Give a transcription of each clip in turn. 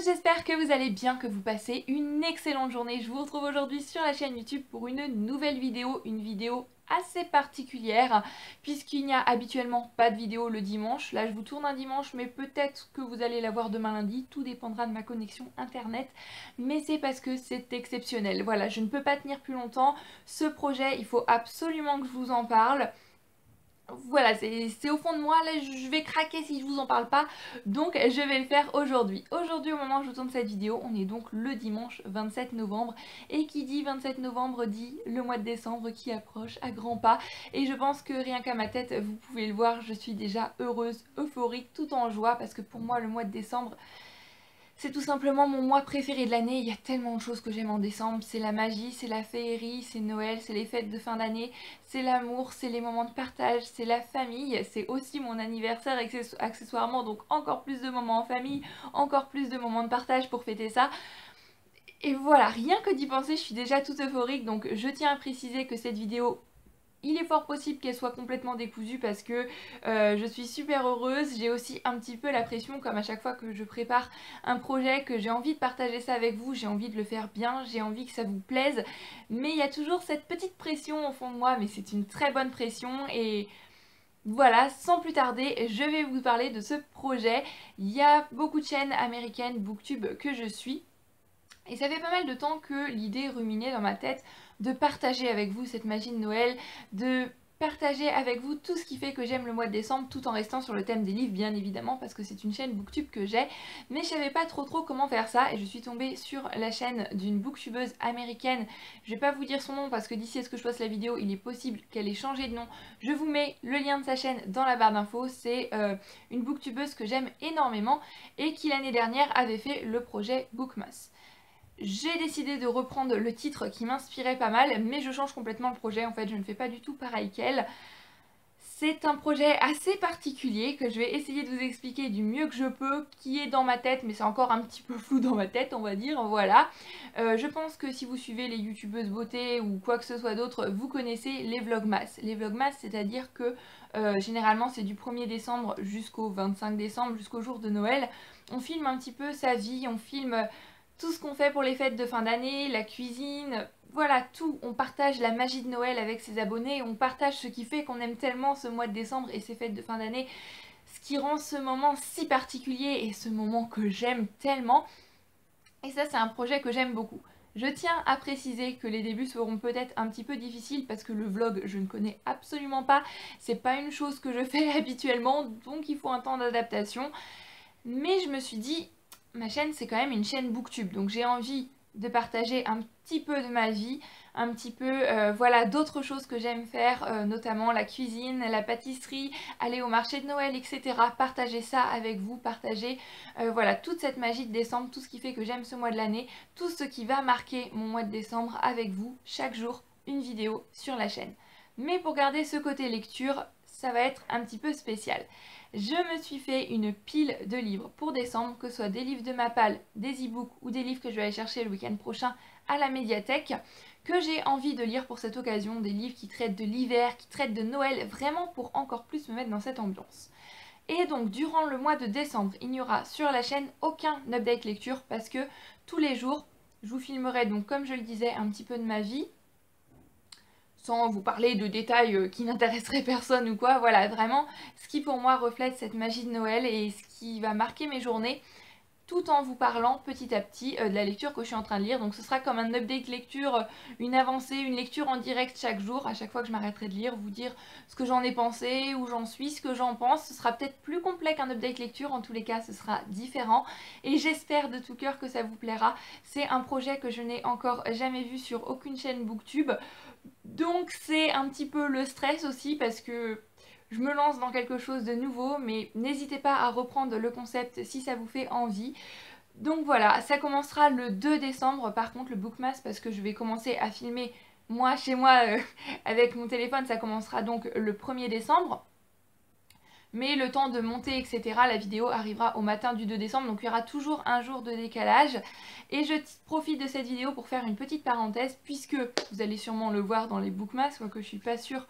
tous, j'espère que vous allez bien, que vous passez une excellente journée. Je vous retrouve aujourd'hui sur la chaîne YouTube pour une nouvelle vidéo, une vidéo assez particulière puisqu'il n'y a habituellement pas de vidéo le dimanche. Là je vous tourne un dimanche mais peut-être que vous allez la voir demain lundi, tout dépendra de ma connexion internet, mais c'est parce que c'est exceptionnel. Voilà, je ne peux pas tenir plus longtemps, ce projet il faut absolument que je vous en parle. Voilà, c'est au fond de moi, là je vais craquer si je vous en parle pas, donc je vais le faire aujourd'hui. Aujourd'hui, au moment où je vous tourne cette vidéo, on est donc le dimanche 27 novembre, et qui dit 27 novembre dit le mois de décembre qui approche à grands pas, et je pense que rien qu'à ma tête, vous pouvez le voir, je suis déjà heureuse, euphorique, tout en joie, parce que pour moi le mois de décembre, c'est tout simplement mon mois préféré de l'année. Il y a tellement de choses que j'aime en décembre. C'est la magie, c'est la féerie, c'est Noël, c'est les fêtes de fin d'année, c'est l'amour, c'est les moments de partage, c'est la famille. C'est aussi mon anniversaire accessoirement, donc encore plus de moments en famille, encore plus de moments de partage pour fêter ça. Et voilà, rien que d'y penser, je suis déjà toute euphorique. Donc je tiens à préciser que cette vidéo, il est fort possible qu'elle soit complètement décousue parce que je suis super heureuse. J'ai aussi un petit peu la pression, comme à chaque fois que je prépare un projet, que j'ai envie de partager ça avec vous, j'ai envie de le faire bien, j'ai envie que ça vous plaise. Mais il y a toujours cette petite pression au fond de moi, mais c'est une très bonne pression et... Voilà, sans plus tarder, je vais vous parler de ce projet. Il y a beaucoup de chaînes américaines Booktube que je suis. Et ça fait pas mal de temps que l'idée ruminait dans ma tête de partager avec vous cette magie de Noël, de partager avec vous tout ce qui fait que j'aime le mois de décembre tout en restant sur le thème des livres bien évidemment parce que c'est une chaîne booktube que j'ai, mais je savais pas trop comment faire ça et je suis tombée sur la chaîne d'une booktubeuse américaine. Je vais pas vous dire son nom parce que d'ici à ce que je poste la vidéo il est possible qu'elle ait changé de nom. Je vous mets le lien de sa chaîne dans la barre d'infos. C'est une booktubeuse que j'aime énormément et qui l'année dernière avait fait le projet Bookmas. J'ai décidé de reprendre le titre qui m'inspirait pas mal, mais je change complètement le projet, en fait je ne fais pas du tout pareil qu'elle. C'est un projet assez particulier que je vais essayer de vous expliquer du mieux que je peux, qui est dans ma tête, mais c'est encore un petit peu flou dans ma tête, on va dire, voilà. Je pense que si vous suivez les youtubeuses beauté ou quoi que ce soit d'autre, vous connaissez les vlogmas. Les vlogmas, c'est-à-dire que généralement c'est du 1er décembre jusqu'au 25 décembre, jusqu'au jour de Noël. On filme un petit peu sa vie, on filme tout ce qu'on fait pour les fêtes de fin d'année, la cuisine, voilà tout. On partage la magie de Noël avec ses abonnés, on partage ce qui fait qu'on aime tellement ce mois de décembre et ces fêtes de fin d'année, ce qui rend ce moment si particulier et ce moment que j'aime tellement. Et ça c'est un projet que j'aime beaucoup. Je tiens à préciser que les débuts seront peut-être un petit peu difficiles parce que le vlog je ne connais absolument pas, c'est pas une chose que je fais habituellement donc il faut un temps d'adaptation. Mais je me suis dit, ma chaîne c'est quand même une chaîne booktube donc j'ai envie de partager un petit peu de ma vie, un petit peu voilà d'autres choses que j'aime faire, notamment la cuisine, la pâtisserie, aller au marché de Noël, etc. Partager ça avec vous, partager voilà toute cette magie de décembre, tout ce qui fait que j'aime ce mois de l'année, tout ce qui va marquer mon mois de décembre avec vous, chaque jour une vidéo sur la chaîne. Mais pour garder ce côté lecture, ça va être un petit peu spécial. Je me suis fait une pile de livres pour décembre, que ce soit des livres de ma palle, des e-books ou des livres que je vais aller chercher le week-end prochain à la médiathèque, que j'ai envie de lire pour cette occasion, des livres qui traitent de l'hiver, qui traitent de Noël, vraiment pour encore plus me mettre dans cette ambiance. Et donc durant le mois de décembre, il n'y aura sur la chaîne aucun update lecture parce que tous les jours, je vous filmerai donc comme je le disais un petit peu de ma vie, sans vous parler de détails qui n'intéresseraient personne ou quoi, voilà, vraiment ce qui pour moi reflète cette magie de Noël et ce qui va marquer mes journées, tout en vous parlant petit à petit de la lecture que je suis en train de lire. Donc ce sera comme un update lecture, une avancée, une lecture en direct chaque jour, à chaque fois que je m'arrêterai de lire, vous dire ce que j'en ai pensé, où j'en suis, ce que j'en pense. Ce sera peut-être plus complet qu'un update lecture, en tous les cas ce sera différent et j'espère de tout cœur que ça vous plaira. C'est un projet que je n'ai encore jamais vu sur aucune chaîne booktube. Donc c'est un petit peu le stress aussi parce que je me lance dans quelque chose de nouveau, mais n'hésitez pas à reprendre le concept si ça vous fait envie. Donc voilà, ça commencera le 2 décembre par contre le Bookmas parce que je vais commencer à filmer moi chez moi avec mon téléphone, ça commencera donc le 1er décembre. Mais le temps de monter, etc., la vidéo arrivera au matin du 2 décembre, donc il y aura toujours un jour de décalage. Et je profite de cette vidéo pour faire une petite parenthèse, puisque vous allez sûrement le voir dans les bookmas, quoique je suis pas sûre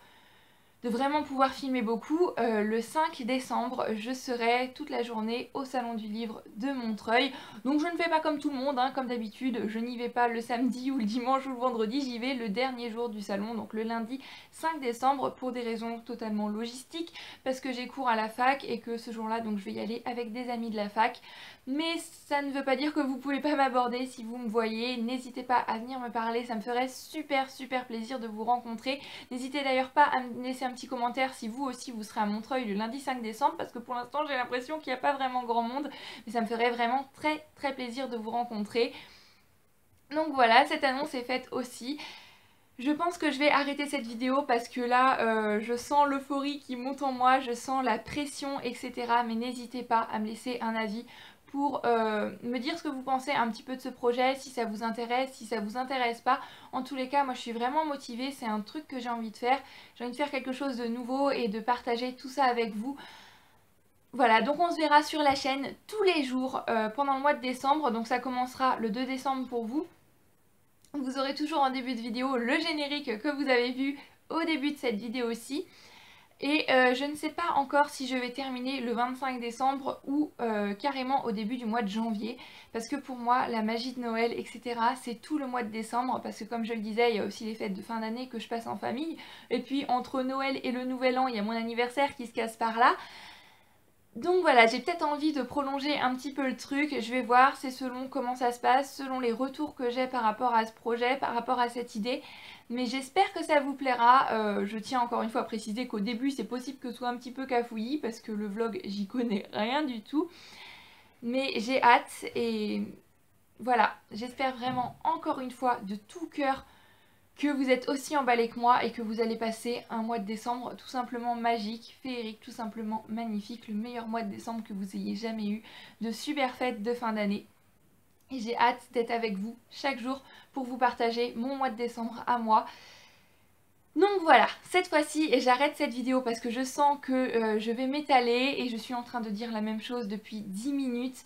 de vraiment pouvoir filmer beaucoup. Le 5 décembre, je serai toute la journée au Salon du Livre de Montreuil. Donc je ne fais pas comme tout le monde, hein, comme d'habitude, je n'y vais pas le samedi ou le dimanche ou le vendredi, j'y vais le dernier jour du salon, donc le lundi 5 décembre, pour des raisons totalement logistiques, parce que j'ai cours à la fac et que ce jour-là, donc je vais y aller avec des amis de la fac. Mais ça ne veut pas dire que vous pouvez pas m'aborder si vous me voyez, n'hésitez pas à venir me parler, ça me ferait super plaisir de vous rencontrer. N'hésitez d'ailleurs pas à me laisser un petit commentaire si vous aussi vous serez à Montreuil le lundi 5 décembre, parce que pour l'instant j'ai l'impression qu'il n'y a pas vraiment grand monde, mais ça me ferait vraiment très plaisir de vous rencontrer. Donc voilà, cette annonce est faite aussi. Je pense que je vais arrêter cette vidéo parce que là, je sens l'euphorie qui monte en moi, je sens la pression, etc. Mais n'hésitez pas à me laisser un avis pour me dire ce que vous pensez un petit peu de ce projet, si ça vous intéresse, si ça vous intéresse pas. En tous les cas, moi je suis vraiment motivée, c'est un truc que j'ai envie de faire. J'ai envie de faire quelque chose de nouveau et de partager tout ça avec vous. Voilà, donc on se verra sur la chaîne tous les jours pendant le mois de décembre. Donc ça commencera le 2 décembre pour vous. Vous aurez toujours en début de vidéo le générique que vous avez vu au début de cette vidéo aussi. Et je ne sais pas encore si je vais terminer le 25 décembre ou carrément au début du mois de janvier. Parce que pour moi, la magie de Noël, etc., c'est tout le mois de décembre. Parce que comme je le disais, il y a aussi les fêtes de fin d'année que je passe en famille. Et puis entre Noël et le Nouvel An, il y a mon anniversaire qui se casse par là. Donc voilà, j'ai peut-être envie de prolonger un petit peu le truc, je vais voir, c'est selon comment ça se passe, selon les retours que j'ai par rapport à ce projet, par rapport à cette idée. Mais j'espère que ça vous plaira. Je tiens encore une fois à préciser qu'au début c'est possible que ce soit un petit peu cafouillis parce que le vlog j'y connais rien du tout. Mais j'ai hâte et voilà, j'espère vraiment encore une fois de tout cœur que vous êtes aussi emballés que moi et que vous allez passer un mois de décembre tout simplement magique, féerique, tout simplement magnifique, le meilleur mois de décembre que vous ayez jamais eu, de super fêtes de fin d'année. Et j'ai hâte d'être avec vous chaque jour pour vous partager mon mois de décembre à moi. Donc voilà, cette fois-ci, et j'arrête cette vidéo parce que je sens que je vais m'étaler et je suis en train de dire la même chose depuis 10 minutes.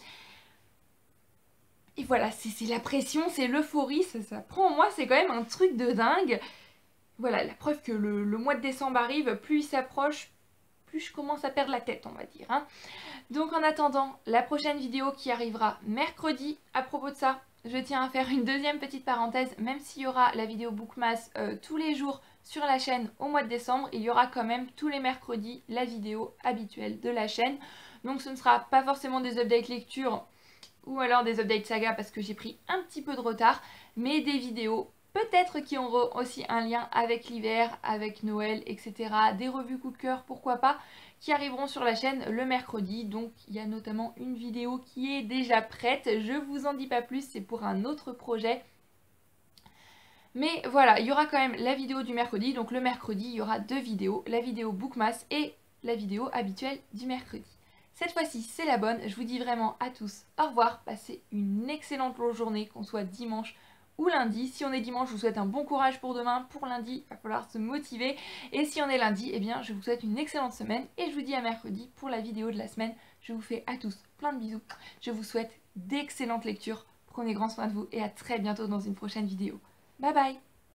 Et voilà, c'est la pression, c'est l'euphorie, ça prend en moi, c'est quand même un truc de dingue. Voilà, la preuve que le mois de décembre arrive, plus il s'approche, plus je commence à perdre la tête, on va dire. Hein. Donc en attendant, la prochaine vidéo qui arrivera mercredi, à propos de ça, je tiens à faire une deuxième petite parenthèse, même s'il y aura la vidéo Bookmas tous les jours sur la chaîne au mois de décembre, il y aura quand même tous les mercredis la vidéo habituelle de la chaîne. Donc ce ne sera pas forcément des updates lecture ou alors des updates saga parce que j'ai pris un petit peu de retard, mais des vidéos peut-être qui auront aussi un lien avec l'hiver, avec Noël, etc. Des revues coup de cœur, pourquoi pas, qui arriveront sur la chaîne le mercredi. Donc il y a notamment une vidéo qui est déjà prête, je vous en dis pas plus, c'est pour un autre projet. Mais voilà, il y aura quand même la vidéo du mercredi, donc le mercredi il y aura deux vidéos, la vidéo Bookmas et la vidéo habituelle du mercredi. Cette fois-ci, c'est la bonne. Je vous dis vraiment à tous au revoir. Passez une excellente journée, qu'on soit dimanche ou lundi. Si on est dimanche, je vous souhaite un bon courage pour demain. Pour lundi, il va falloir se motiver. Et si on est lundi, eh bien, je vous souhaite une excellente semaine. Et je vous dis à mercredi pour la vidéo de la semaine. Je vous fais à tous plein de bisous. Je vous souhaite d'excellentes lectures. Prenez grand soin de vous et à très bientôt dans une prochaine vidéo. Bye bye!